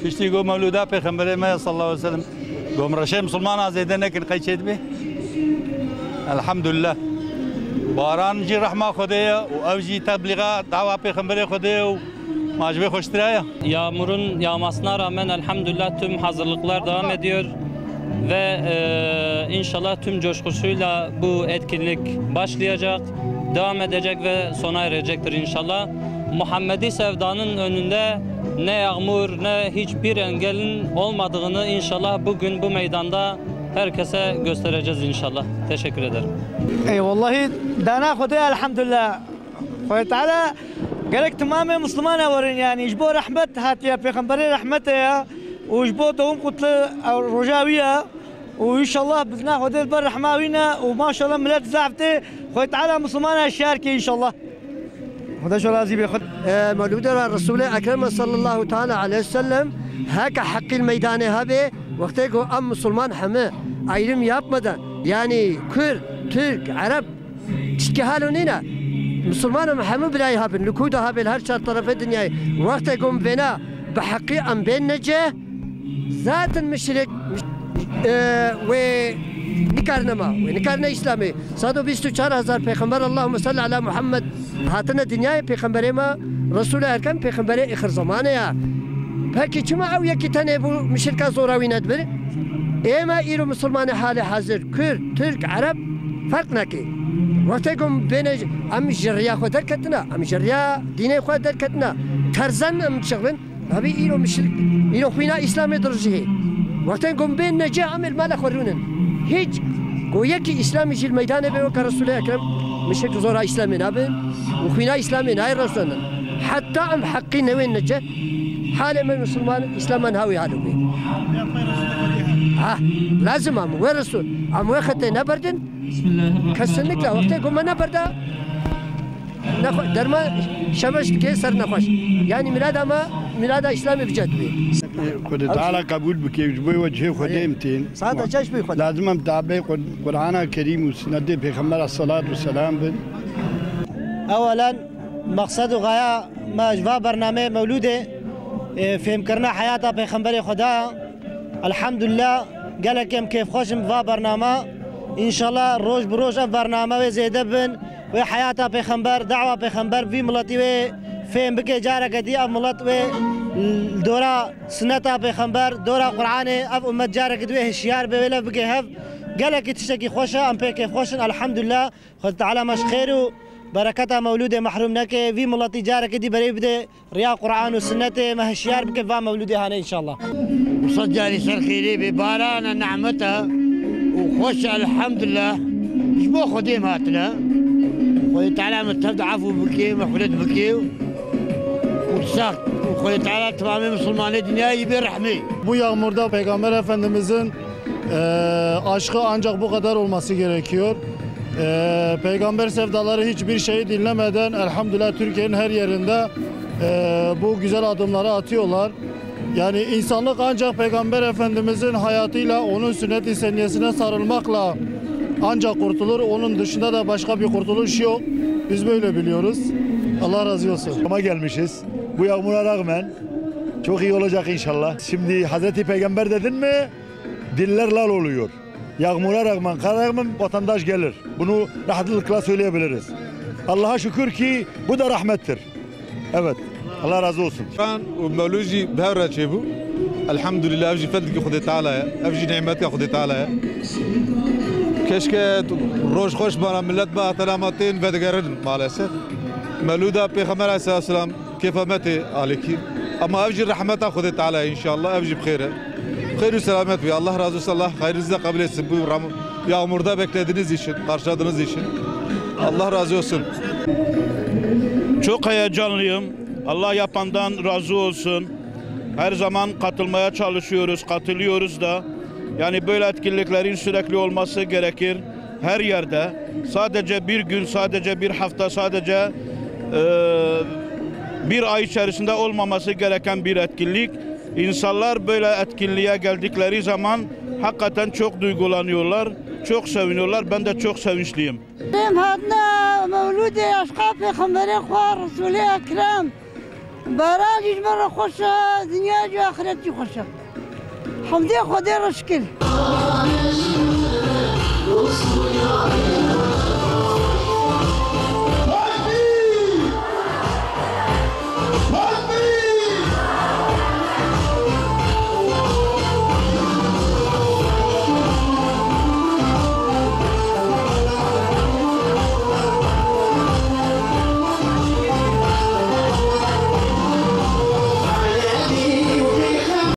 پشتی گو مولودا پیغمبر ما صلی الله علیه و سلم گم رشه مسلمان آزاده نکن قیچید بی الحمدلله باران جی رحمه خدایا و اوجی تبلیغا دعوا پیغمبر خدایا و macbe hoşturaya. Yağmurun yağmasına rağmen elhamdülillah tüm hazırlıklar devam ediyor ve inşallah tüm coşkusuyla bu etkinlik başlayacak, devam edecek ve sona erecektir inşallah. Muhammedi sevdanın önünde ne yağmur ne hiçbir engelin olmadığını inşallah bugün bu meydanda herkese göstereceğiz inşallah. Teşekkür ederim. Vallahi dana Khudaya elhamdülillah. Khudaya Teala قالك تمام مسلمان ورين يعني اجبو رحمت هاتي پیغمبري رحمته واجبو دوم قلت رجاويه وان شاء الله باذن الله البر رحماوينا وما شاء الله ملات زعفته خويا تعالى مسلمان الشاركه ان شاء الله هذا شو لازم ياخذ مولود الرسول اكرم صلى الله تعالى عليه وسلم هكا حق الميدان هبه وقتك ام مسلمان حمه ayrım yapmadan yani Kürt, Türk, Arap çıkıhalonina مسلمان همه برای هابن لکودا هابن هر چهار طرف دنیای وقت قم بنا بحقی ام بین نجه ذات مشرک و نکارنما و نکارن اسلامی 124,000 پیغمبر اللهم صل علی محمد هاتن دنیای پیغمبر ما رسول ارکان پیغمبر اخر زمانه یا پکی چما او یکی تنه bu مشرکا زوراوی ندبر اما ایرو مسلمان حال حاضر کرد ترک عرب فرق نکی وقتكم بين ام جريا خو دركتنا ام جريا ديني خو دركتنا ترزن ام شغلن ابي ايرو مشرك ايرو خوينا اسلامي درجه وقتكم بين نجا عمل مال خورونن هيج قويك اسلامي جيل ميدان بي وك رسول اكرم مشك زورا اسلامي نابن وخوينا اسلامي ناي رسول حتى ام حقين وين نجا حال من مسلمان اسلام هاوي هادو بي لازم ام ورسول ام وخت نبردن kesinlikle vakti gümene berda derma şabaş ki ser nefes yani milad ama milada İslami bir cadde. Kudu Teala kabul bike bu vecih khudemtin. Sadece çeş bir khud. Lazım am tabi Kur'an-ı Kerim ve sünnet Peygamber sallallahu aleyhi ve sellem bin. اولا مقصد و غايه ما جوا برنامه مولوده فهم کرنا حیات پیغمبر خدا الحمدلله قال لكم كيف خوشم و برنامه ان شاء الله روز بروز برنامه زياده بن وحياه پیغمبر دعوه پیغمبر في ملتي فهم بك جاره قدي ملت و دوره سنه پیغمبر دوره قران اف امه جاره قدي هشيار بلا بك هف قال لك تشتكي خوشه ام بك خوشن الحمد لله خد تعالى مش خير بركتها مولوده محروم نك في ملتي جاره قدي بري بده ريا قران وسنه ما هشيار بك فا مولوده هنا ان شاء الله وصدقني سر خيري بباران نعمتها وخش الحمد لله جبو خديم هاتنا خويا تعالى متبدا عفو بكي مخلد بكي وتساق وخويا تعالى تمام مسلمان dünya bir rahmi. Bu yağmurda Peygamber Efendimizin aşkı ancak bu kadar olması gerekiyor. Peygamber sevdaları hiçbir şeyi dinlemeden elhamdülillah Türkiye'nin her yerinde bu güzel adımları atıyorlar. Yani insanlık ancak Peygamber Efendimizin hayatıyla, onun sünnet-i seniyesine sarılmakla ancak kurtulur. Onun dışında da başka bir kurtuluş yok. Biz böyle biliyoruz. Allah razı olsun. Ama gelmişiz. Bu yağmura rağmen çok iyi olacak inşallah. Şimdi Hazreti Peygamber dedin mi diller lal oluyor. Yağmura rağmen, kara rağmen vatandaş gelir. Bunu rahatlıkla söyleyebiliriz. Allah'a şükür ki bu da rahmettir. Evet. الله razı olsun. كان ومولوجي بهرة شيبو الحمد لله أفجي فضلك خدي تعالى أفجي نعمتك خدي تعالى كشكة روش خوش بنا ملت بقى تلامتين بدقرن مالسه مولودا بيغمبر عليه الصلاة والسلام كيف متى عليك أما أفجي رحمتك خدي تعالى إن شاء الله أفجي بخيره خير وسلامت بي Allah razı olsun Allah hayrınızı kabul etsin bu yağmurda beklediğiniz için karşıladığınız için Allah razı olsun. Çok heyecanlıyım. Allah yapandan razı olsun. Her zaman katılmaya çalışıyoruz, katılıyoruz da. Yani böyle etkinliklerin sürekli olması gerekir. her yerde. Sadece bir gün, sadece bir hafta, sadece bir ay içerisinde olmaması gereken bir etkinlik. İnsanlar böyle etkinliğe geldikleri zaman hakikaten çok duygulanıyorlar, çok seviniyorlar. Ben de çok sevinçliyim. هذا مولود أشقى في خمرة خوار رسول أكرم براج مرة خوشة دنيا جو آخرتي خوشة حمدي خدي رشكل